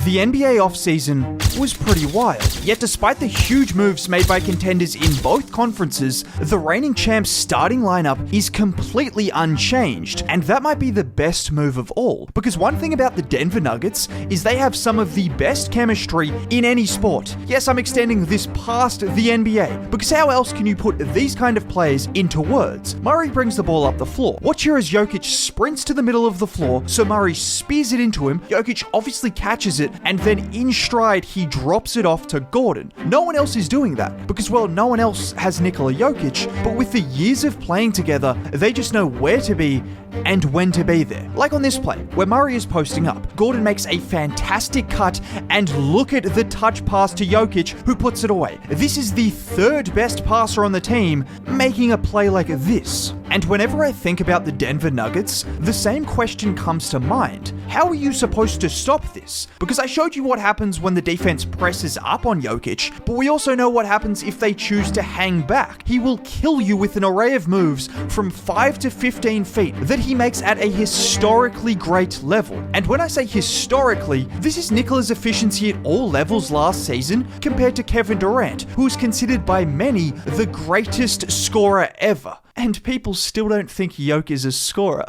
The NBA offseason was pretty wild, yet despite the huge moves made by contenders in both conferences, the reigning champs' starting lineup is completely unchanged, and that might be the best move of all, because one thing about the Denver Nuggets is they have some of the best chemistry in any sport. Yes, I'm extending this past the NBA, because how else can you put these kind of players into words? Murray brings the ball up the floor. Watch here as Jokic sprints to the middle of the floor, so Murray spears it into him. Jokic obviously catches it, and then in stride, he drops it off to Gordon. No one else is doing that because, well, no one else has Nikola Jokic, but with the years of playing together, they just know where to be and when to be there. Like on this play, where Murray is posting up, Gordon makes a fantastic cut, and look at the touch pass to Jokic, who puts it away. This is the third best passer on the team, making a play like this. And whenever I think about the Denver Nuggets, the same question comes to mind. How are you supposed to stop this? Because I showed you what happens when the defense presses up on Jokic, but we also know what happens if they choose to hang back. He will kill you with an array of moves from 5 to 15 feet that he makes at a historically great level. And when I say historically, this is Nikola's efficiency at all levels last season compared to Kevin Durant, who is considered by many the greatest scorer ever. And people still don't think Jokic is a scorer.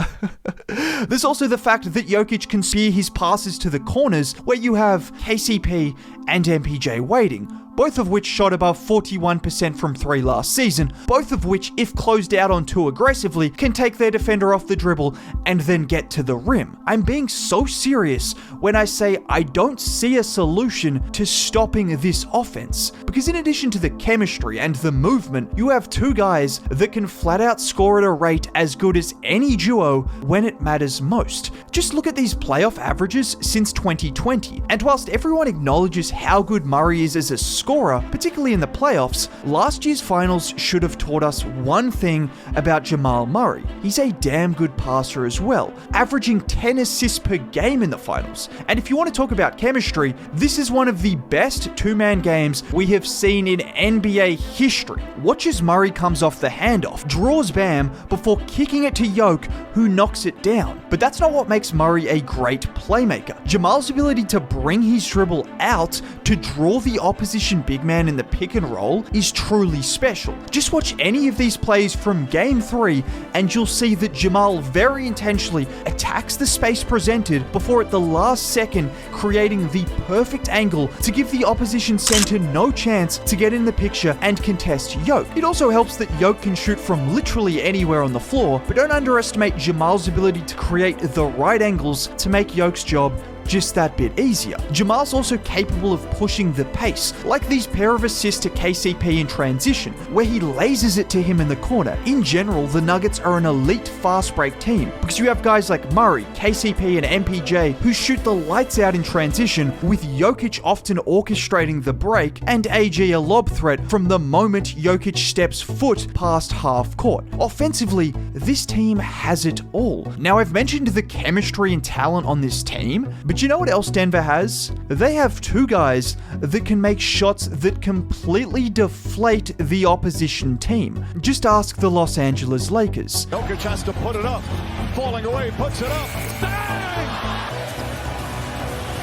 There's also the fact that Jokic can spear his passes to the corners, where you have KCP and MPJ waiting, both of which shot above 41% from 3 last season, both of which, if closed out on too aggressively, can take their defender off the dribble and then get to the rim. I'm being so serious when I say I don't see a solution to stopping this offense, because in addition to the chemistry and the movement, you have two guys that can flat out score at a rate as good as any duo when it matters most. Just look at these playoff averages since 2020, and whilst everyone acknowledges how good Murray is as a scorer, particularly in the playoffs, last year's finals should have taught us one thing about Jamal Murray. He's a damn good passer as well, averaging 10 assists per game in the finals. And if you want to talk about chemistry, this is one of the best two-man games we have seen in NBA history. Watch as Murray comes off the handoff, draws Bam before kicking it to Jokic, who knocks it down. But that's not what makes Murray a great playmaker. Jamal's ability to bring his dribble out to draw the opposition big man in the pick and roll is truly special. Just watch any of these plays from Game 3 and you'll see that Jamal very intentionally attacks the space presented before at the last second creating the perfect angle to give the opposition center no chance to get in the picture and contest Jokic. It also helps that Jokic can shoot from literally anywhere on the floor, but don't underestimate Jamal's ability to create the right angles to make Jokic's job just that bit easier. Jamal's also capable of pushing the pace, like these pair of assists to KCP in transition, where he lasers it to him in the corner. In general, the Nuggets are an elite fast break team, because you have guys like Murray, KCP, and MPJ who shoot the lights out in transition, with Jokic often orchestrating the break, and AG a lob threat from the moment Jokic steps foot past half court. Offensively, this team has it all. Now, I've mentioned the chemistry and talent on this team, but you know what else Denver has? They have two guys that can make shots that completely deflate the opposition team. Just ask the Los Angeles Lakers. Jokic has to put it up. Falling away, puts it up. Bang!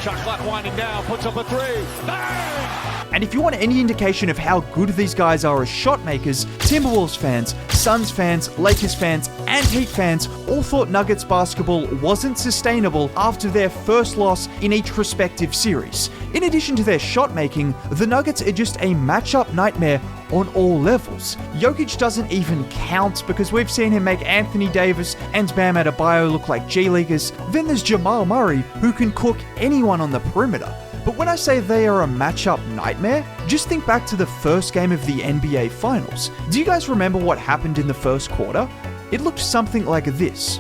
Shot clock winding down, puts up a three. Bang! And if you want any indication of how good these guys are as shot makers, Timberwolves fans, Suns fans, Lakers fans, and Heat fans all thought Nuggets basketball wasn't sustainable after their first loss in each respective series. In addition to their shot making, the Nuggets are just a matchup nightmare on all levels. Jokic doesn't even count because we've seen him make Anthony Davis and Bam Adebayo look like G-Leaguers. Then there's Jamal Murray, who can cook anyone on the perimeter. But when I say they are a matchup nightmare, just think back to the first game of the NBA Finals. Do you guys remember what happened in the first quarter? It looked something like this.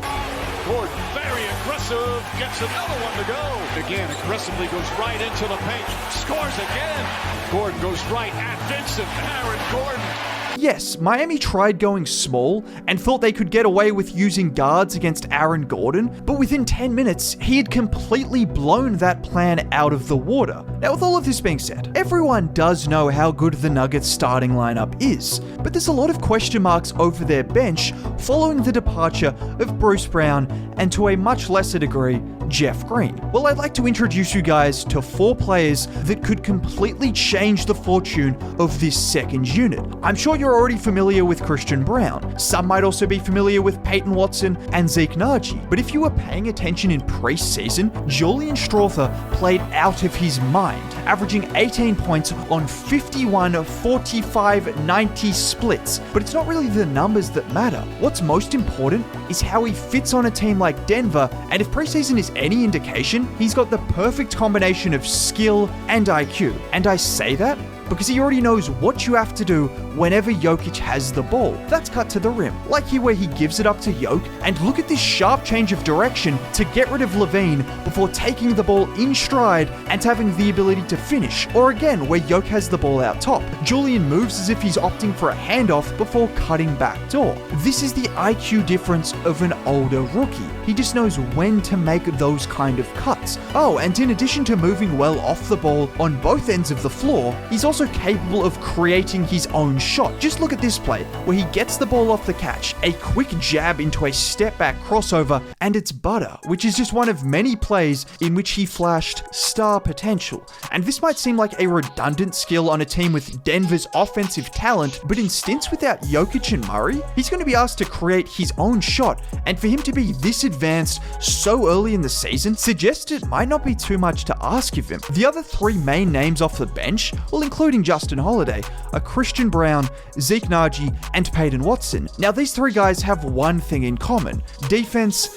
Gordon, very aggressive, gets another one to go. Again, aggressively goes right into the paint, scores again. Gordon goes right at Vincent, Aaron Gordon. Yes, Miami tried going small and thought they could get away with using guards against Aaron Gordon, but within 10 minutes, he had completely blown that plan out of the water. Now, with all of this being said, everyone does know how good the Nuggets starting lineup is, but there's a lot of question marks over their bench following the departure of Bruce Brown and, to a much lesser degree, Jeff Green? Well, I'd like to introduce you guys to 4 players that could completely change the fortune of this second unit. I'm sure you're already familiar with Christian Braun. Some might also be familiar with Peyton Watson and Zeke Nnaji. But if you were paying attention in preseason, Julian Strawther played out of his mind, averaging 18 points on 51 45 90 splits. But it's not really the numbers that matter. What's most important is how he fits on a team like Denver, and if preseason is any indication, he's got the perfect combination of skill and IQ. And I say that because he already knows what you have to do whenever Jokic has the ball. That's cut to the rim, like here where he gives it up to Jokic, and look at this sharp change of direction to get rid of LaVine before taking the ball in stride and having the ability to finish. Or again, where Jokic has the ball out top. Julian moves as if he's opting for a handoff before cutting back door. This is the IQ difference of an older rookie. He just knows when to make those kind of cuts. Oh, and in addition to moving well off the ball on both ends of the floor, he's also capable of creating his own shot. Just look at this play, where he gets the ball off the catch, a quick jab into a step-back crossover, and it's butter, which is just one of many plays in which he flashed star potential. And this might seem like a redundant skill on a team with Denver's offensive talent, but in stints without Jokic and Murray, he's going to be asked to create his own shot, and for him to be this advanced so early in the season suggests it might not be too much to ask of him. The other 3 main names off the bench, well, including Justin Holiday, are Christian Braun, Zeke Nnaji, and Peyton Watson. Now, these 3 guys have one thing in common: defense,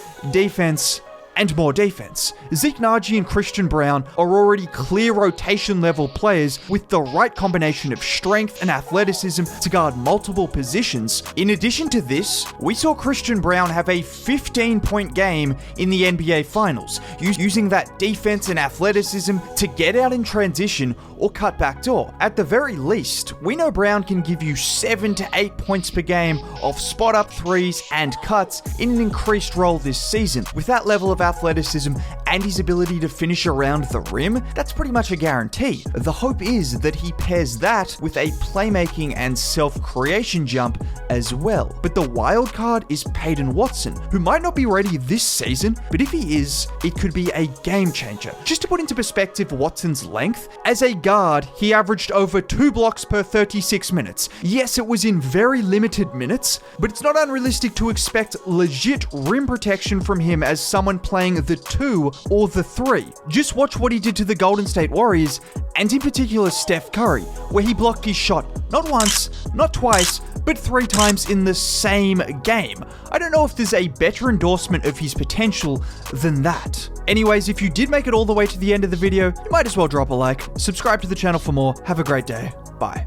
and more defense. Zeke Nnaji and Christian Braun are already clear rotation level players with the right combination of strength and athleticism to guard multiple positions. In addition to this, we saw Christian Braun have a 15-point game in the NBA Finals, using that defense and athleticism to get out in transition or cut back door. At the very least, we know Braun can give you 7 to 8 points per game off spot-up threes and cuts in an increased role this season. With that level of athleticism and his ability to finish around the rim, that's pretty much a guarantee. The hope is that he pairs that with a playmaking and self-creation jump as well. But the wild card is Peyton Watson, who might not be ready this season, but if he is, it could be a game changer. Just to put into perspective Watson's length, as a guard, he averaged over 2 blocks per 36 minutes. Yes, it was in very limited minutes, but it's not unrealistic to expect legit rim protection from him as someone playing the 2 or the 3. Just watch what he did to the Golden State Warriors, and in particular Steph Curry, where he blocked his shot not once, not twice, but 3 times in the same game. I don't know if there's a better endorsement of his potential than that. Anyways, if you did make it all the way to the end of the video, you might as well drop a like, subscribe to the channel for more. Have a great day. Bye.